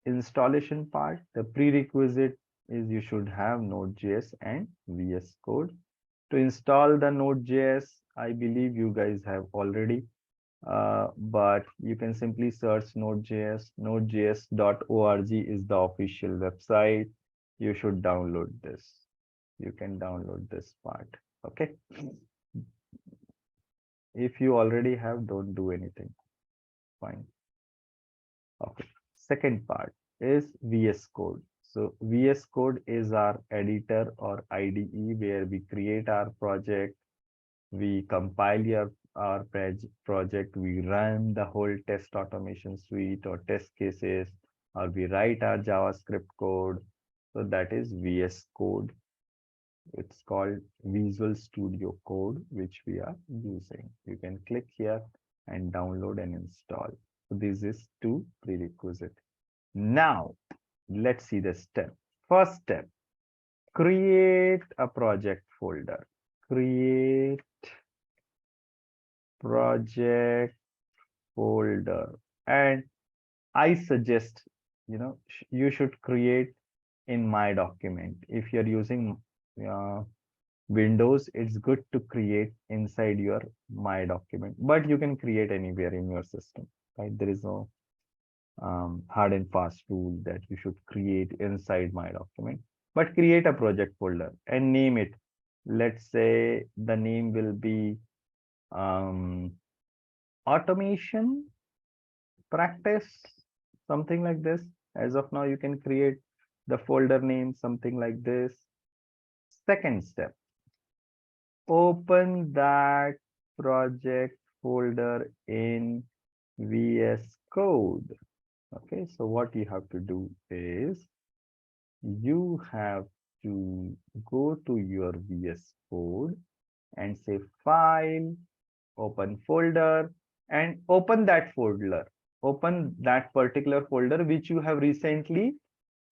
installation part, the prerequisite is you should have Node.js and VS Code. To install the Node.js, I believe you guys have already, but you can simply search Node.js. Nodejs.org is the official website. You should download this. You can download this part. Okay. If you already have, don't do anything. Fine. Okay. Second part is VS Code. So VS Code is our editor or IDE where we create our project, we compile our project, we run the whole test automation suite or test cases, or we write our JavaScript code. So that is VS Code. It's called Visual Studio Code, which we are using. You can click here and download and install. So this is two prerequisite. Now, let's see the step. First step, create a project folder. Create project folder. And I suggest, you should create in my document. If you're using Windows, it's good to create inside your my document, but you can create anywhere in your system, right? There is no hard and fast rule that you should create inside my document, but create a project folder and name it. Let's say the name will be automation practice, something like this. As of now, you can create the folder name, something like this. Second step, open that project folder in VS Code. Okay, so what you have to do is you have to go to your VS Code and say file, open folder, and open that folder. Open that particular folder which you have recently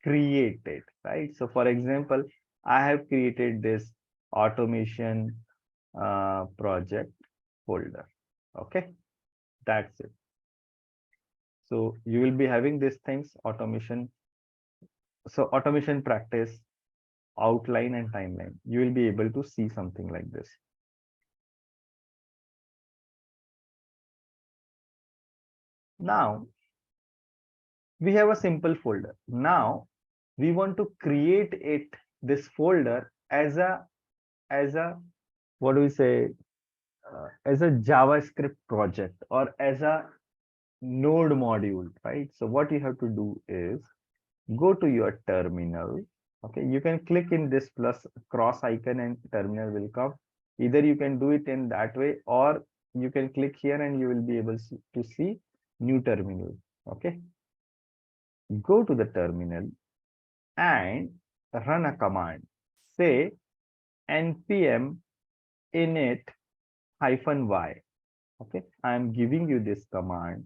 created, right? So for example, I have created this automation project folder. Okay, that's it. So you will be having these things, automation. So automation practice, outline and timeline. You will be able to see something like this. Now we have a simple folder. Now we want to create this folder as a what do we say, as a JavaScript project or as a node module, right? So what you have to do is go to your terminal. Okay, you can click in this plus cross icon and terminal will come. Either you can do it in that way, or you can click here and you will be able to see new terminal. Okay, go to the terminal and run a command. Say npm init -y. Okay, I am giving you this command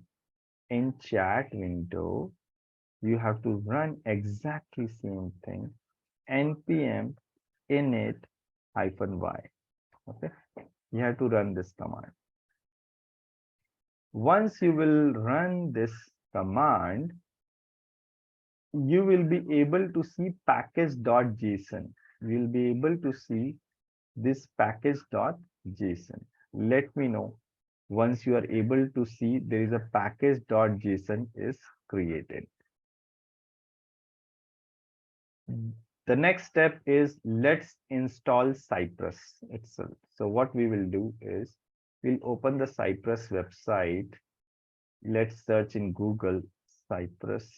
in chat window. You have to run exactly same thing, npm init -y. Okay, you have to run this command. Once you will run this command, you will be able to see package.json. You will be able to see this package.json. Let me know once you are able to see there is a package.json is created. The next step is let's install Cypress itself. So what we will do is we'll open the Cypress website. Let's search in Google Cypress.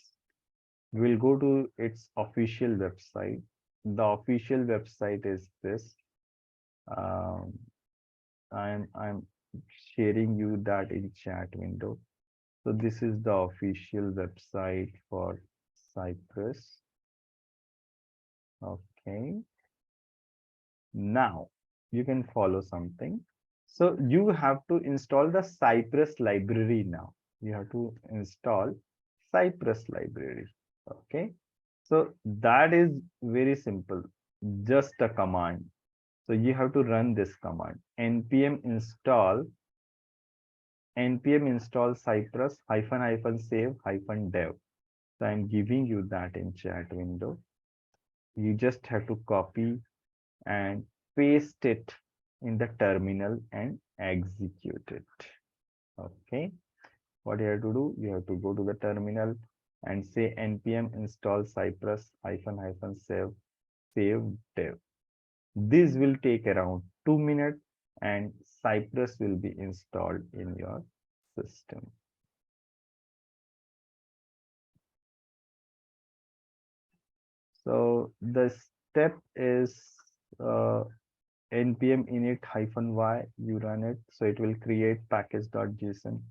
We'll go to its official website. The official website is this. I'm sharing you that in chat window. So this is the official website for Cypress. Okay. Now you can follow something. So you have to install the Cypress library now. You have to install Cypress library. Okay. So that is very simple. Just a command. So you have to run this command. npm install cypress --save -dev. So I'm giving you that in chat window. You just have to copy and paste it in the terminal and execute it. Okay. What you have to do, you have to go to the terminal and say npm install cypress hyphen hyphen save dev. This will take around 2 minutes and Cypress will be installed in your system. So the step is uh, npm init hyphen y, you run it. So it will create package.json.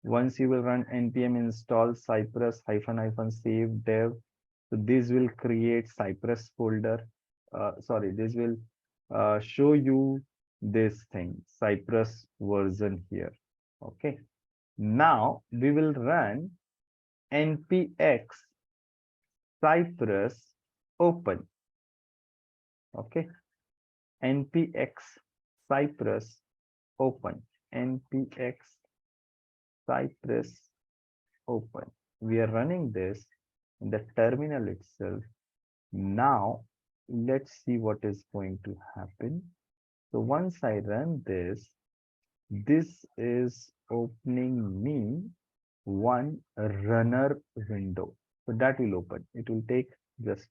Once you will run npm install cypress hyphen hyphen save dev, so this will create Cypress folder. Sorry, this will show you this thing, Cypress version here. Okay. Now we will run npx Cypress open. Okay. npx Cypress open. npx Cypress open. We are running this in the terminal itself. Now let's see what is going to happen. So once I run this, this is opening me one runner window. So that will open. It will take just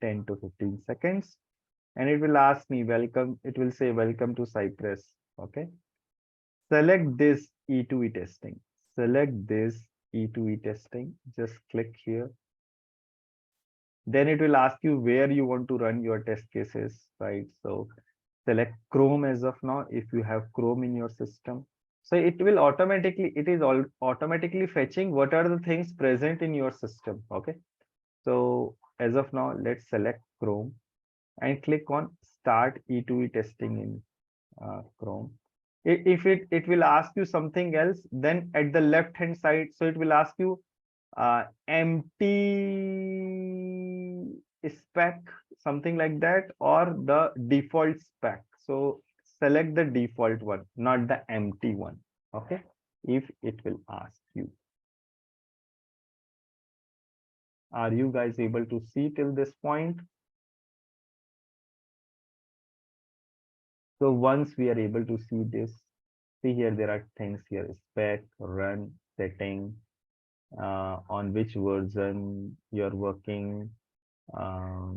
10 to 15 seconds and it will ask me welcome. It will say welcome to Cypress. Okay. Select this E2E testing. Select this E2E testing. Just click here. Then it will ask you where you want to run your test cases, right? So select Chrome as of now if you have Chrome in your system. So it will automatically, it is all automatically fetching what are the things present in your system. Okay. So as of now, let's select Chrome and click on start E2E testing in Chrome. If it will ask you something else, then at the left hand side, so it will ask you empty spec, something like that, or the default spec. So select the default one, not the empty one. Okay. If it will ask you, are you guys able to see till this point? So once we are able to see this, see here, there are things here, spec, run, setting, on which version you're working, what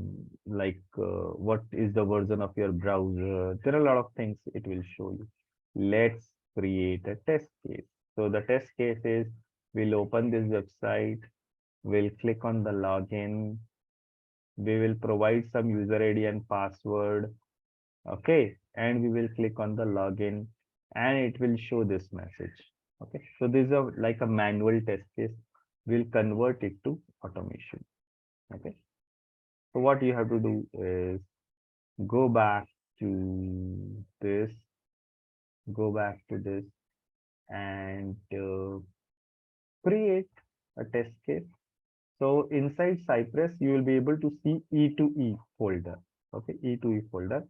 is the version of your browser. There are a lot of things it will show you. Let's create a test case. So the test case is, we'll open this website, we'll click on the login, we will provide some user ID and password. Okay, and we will click on the login and it will show this message. Okay, so this is like a manual test case. We'll convert it to automation. Okay, so what you have to do is go back to this, go back to this and create a test case. So inside Cypress, you will be able to see E2E folder. Okay, E2E folder.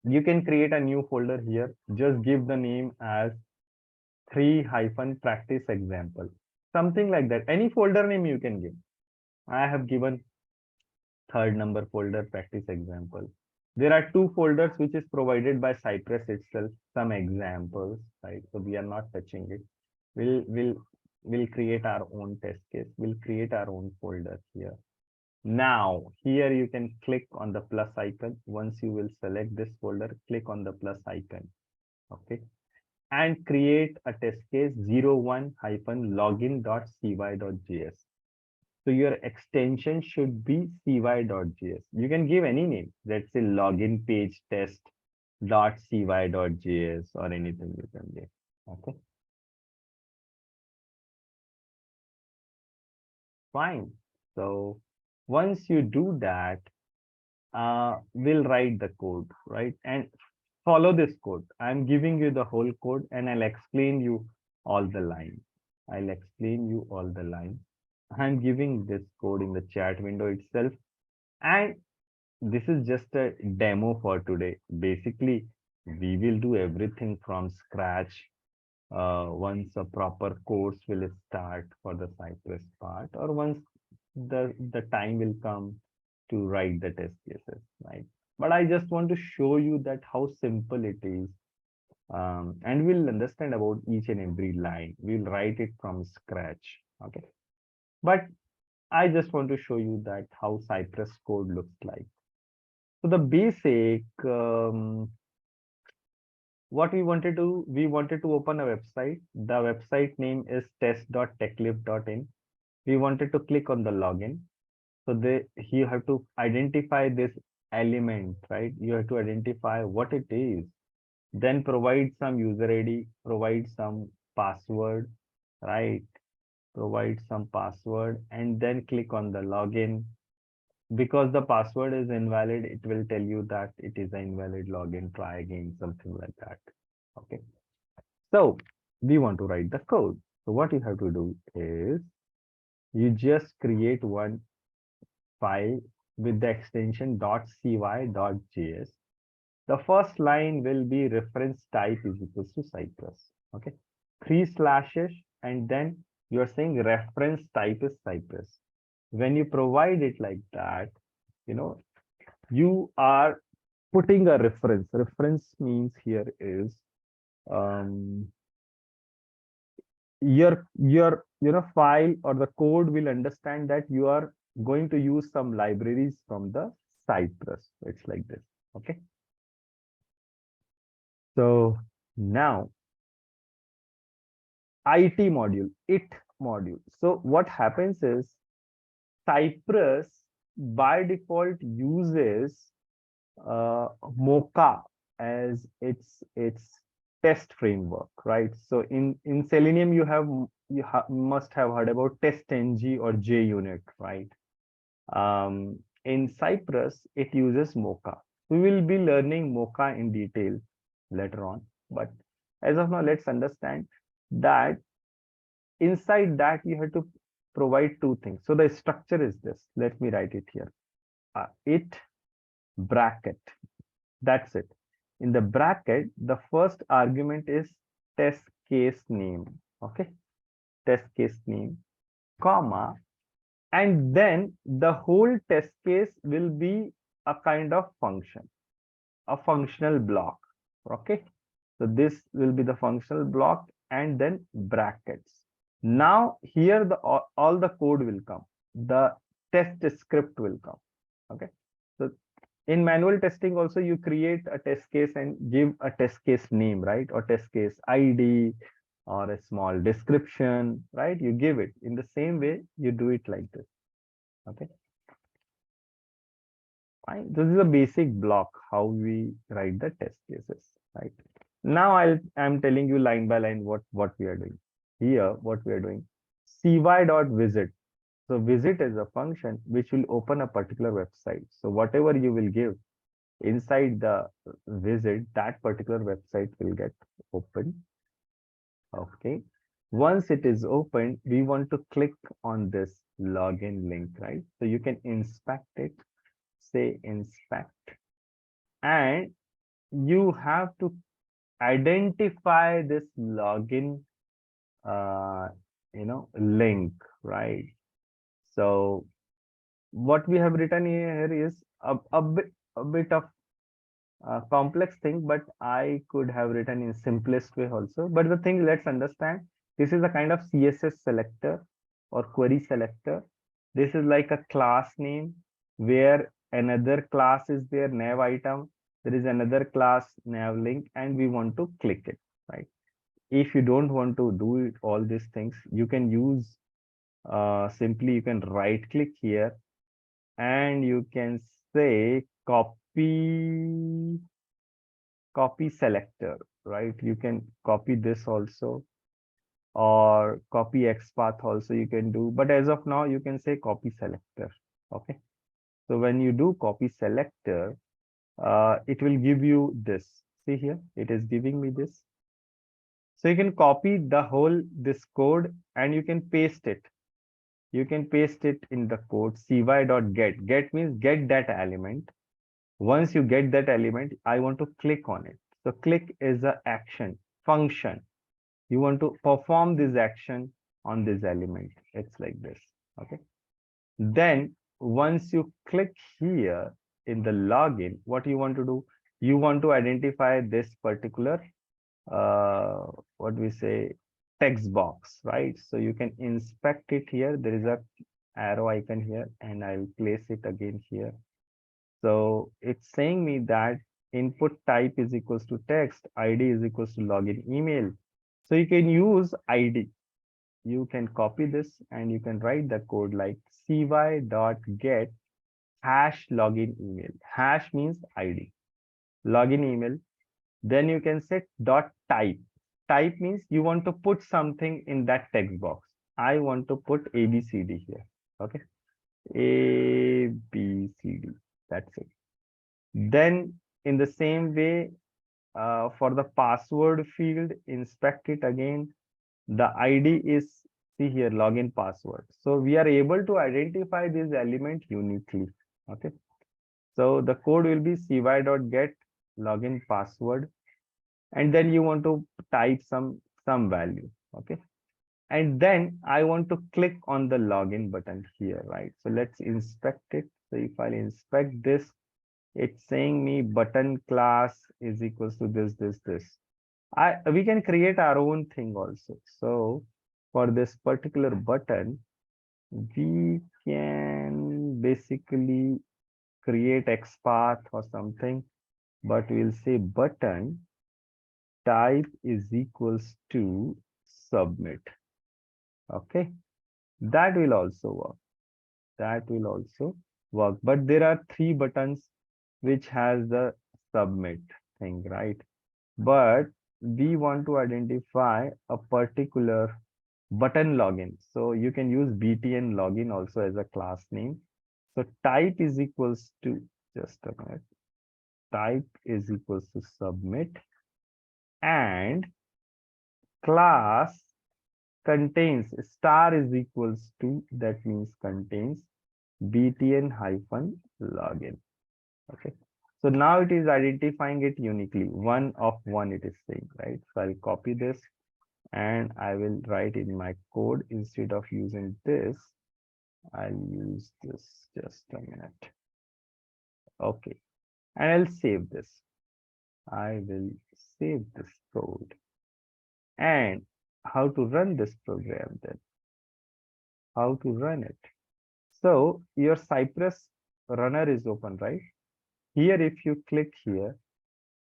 You can create a new folder here. Just give the name as 3-practice example, something like that. Any folder name you can give. I have given third number folder practice example. There are two folders which is provided by Cypress itself, some examples, right? So we are not touching it. We'll create our own test case. We'll create our own folder here. Now here you can click on the plus icon. Once you will select this folder, click on the plus icon. Okay. And create a test case 01-login.cy.js. So your extension should be cy.js. You can give any name. Let's say login page test.cy.js or anything you can give. Okay. Fine. So once you do that, we'll write the code, right? And follow this code. I'm giving you the whole code and I'll explain you all the lines. I'll explain you all the lines. I'm giving this code in the chat window itself. And this is just a demo for today. Basically, we will do everything from scratch. once a proper course will start for the Cypress part, or once the time will come to write the test cases, right? But I just want to show you that how simple it is, and we'll understand about each and every line. We'll write it from scratch, okay? But I just want to show you that how Cypress code looks like. So the basic, what we wanted to open a website. The website name is test.techlift.in. We wanted to click on the login. So you have to identify this element, right? You have to identify what it is, then provide some user ID, provide some password, right? Provide some password and then click on the login. Because the password is invalid, it will tell you that it is an invalid login, try again, something like that. Okay. So we want to write the code. So what you have to do is you just create one file with the extension .cy.js. The first line will be reference type is equals to Cypress. Okay. 3 slashes and then you are saying reference type is Cypress. When you provide it like that, you are putting a reference. Reference means here is um, your file or the code will understand that you are going to use some libraries from the Cypress. It's like this. Okay. So now it module. So what happens is Cypress by default uses Mocha as its test framework, right? So in Selenium must have heard about TestNG or JUnit, right? In Cypress it uses Mocha. We will be learning Mocha in detail later on, but as of now let's understand that inside that you have to provide two things. So the structure is this. Let me write it here. It bracket. That's it. In the bracket, the first argument is test case name. Okay. Test case name, comma, and then the whole test case will be a kind of function, a functional block. Okay. So this will be the functional block and then brackets. Now here all the code will come. The test script will come. Okay. So in manual testing also you create a test case and give a test case name, right? Or test case ID or a small description, right? You give it. In the same way, you do it like this. Okay. Fine. This is a basic block how we write the test cases, right? Now I'm telling you line by line what we are doing. Here, what we are doing, cy.visit. So visit is a function which will open a particular website. So whatever you will give inside the visit, that particular website will get open. Okay. Once it is open, we want to click on this login link, right? So you can inspect it, say inspect, and you have to identify this login link, right? So what we have written here is a bit of a complex thing, but I could have written in simplest way also. But the thing, let's understand, this is a kind of CSS selector or query selector. This is like a class name where another class is there, nav item. There is another class nav link, and we want to click it, right? If you don't want to do it, all these things, you can use simply you can right click here and you can say copy selector, right? You can copy this also, or copy XPath also you can do, but as of now you can say copy selector. Okay. So when you do copy selector, it will give you this. See here, it is giving me this. So you can copy the whole this code and you can paste it. You can paste it in the code cy.get. Get means get that element. Once you get that element, I want to click on it. So click is a action function. You want to perform this action on this element. It's like this. Okay. Then once you click here in the login, what you want to do? You want to identify this particular uh, what we say text box, right? So you can inspect it here. There is a arrow icon here, and I'll place it again here. So it's saying me that input type is equals to text, ID is equals to login email. So you can use ID. You can copy this and you can write the code like cy.get hash login email. Hash means ID. Login email. Then you can set dot type. Type means you want to put something in that text box. I want to put ABCD here. Okay. ABCD. That's it. Then in the same way, for the password field, inspect it again. The ID is, see here, login password. So we are able to identify this element uniquely. Okay. So the code will be cy.get login password, and then you want to type some value. Okay. And then I want to click on the login button here, right? So let's inspect it. So if I inspect this, it's saying me button class is equals to this. We can create our own thing also. So for this particular button, we can basically create XPath or something, but we'll say button type is equals to submit. Okay, that will also work. That will also work. But there are three buttons which has the submit thing, right? But we want to identify a particular button login. So you can use btn login also as a class name. So type is equals to, just a minute, type is equals to submit, and class contains star is equals to, that means contains btn hyphen login. Okay. So now it is identifying it uniquely. One of one it is saying, right? So I'll copy this and I will write in my code. Instead of using this, I'll use this. Just a minute. Okay. And I'll save this. I will save this code. And how to run this program then? How to run it? So your Cypress runner is open, right? Here, if you click here,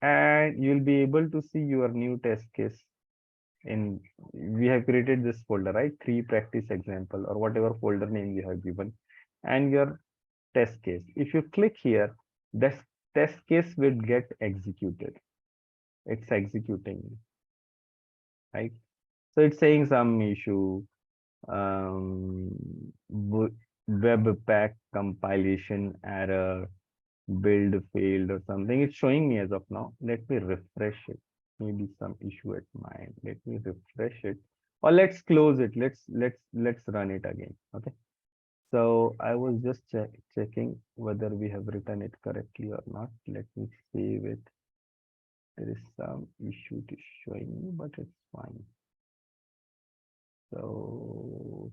and you'll be able to see your new test case. In we have created this folder, right? 3 practice example or whatever folder name you have given, and your test case. If you click here, this test case will get executed. It's executing, right? So it's saying some issue, um, webpack compilation error, build failed or something. It's showing me as of now. Let me refresh it. Maybe some issue at my end. Let me refresh it, or let's close it. Let's run it again. Okay. So I was just checking whether we have written it correctly or not. Let me save it. There is some issue to showing me, but it's fine. So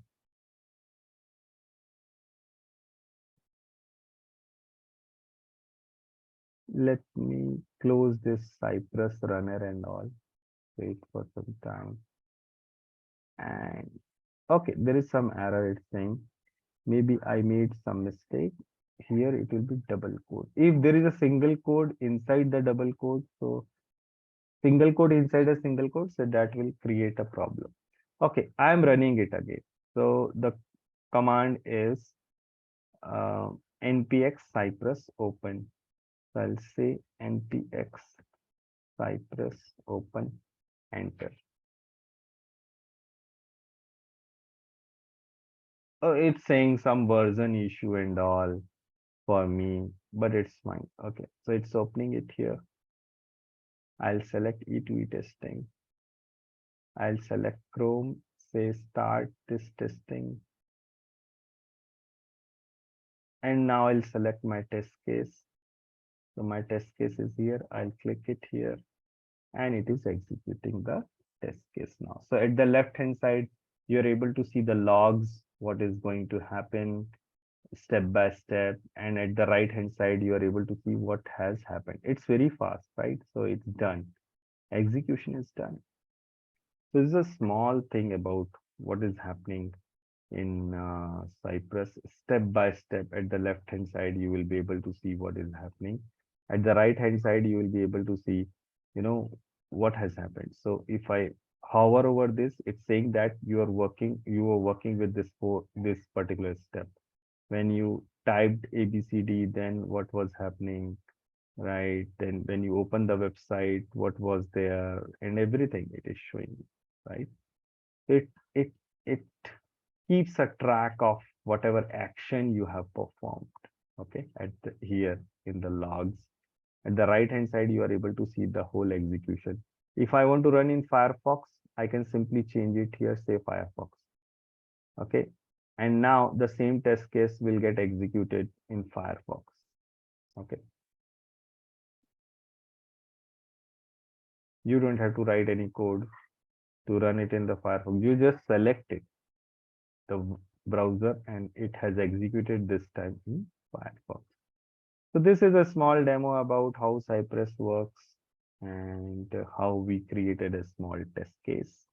let me close this Cypress runner and all. Wait for some time. And okay, there is some error. It's saying maybe I made some mistake. Here it will be double quote. If there is a single quote inside the double quote, so single quote inside a single quote, so that will create a problem. Okay, I am running it again. So the command is npx cypress open. So I'll say npx cypress open, enter. Oh, it's saying some version issue and all for me, but it's fine. Okay, so it's opening it here. I'll select E2E testing. I'll select Chrome, say start this testing. And now I'll select my test case. So my test case is here. I'll click it here and it is executing the test case now. So at the left hand side, you're able to see the logs, what is going to happen step by step. And at the right hand side, you are able to see what has happened. It's very fast, right? So it's done. Execution is done. So this is a small thing about what is happening in Cypress. Step by step at the left hand side, you will be able to see what is happening. At the right hand side, you will be able to see, you know, what has happened. So if I hover over this, it's saying that you are working with this particular step. When you typed ABCD, then what was happening, right? Then when you open the website, what was there, and everything it is showing, right? It it it keeps a track of whatever action you have performed. Okay, here in the logs. At the right hand side, you are able to see the whole execution. If I want to run in Firefox, I can simply change it here, say Firefox. Okay, and now the same test case will get executed in Firefox. Okay, you don't have to write any code to run it in the Firefox. You just select it, the browser, and it has executed this time in Firefox. So this is a small demo about how Cypress works and how we created a small test case.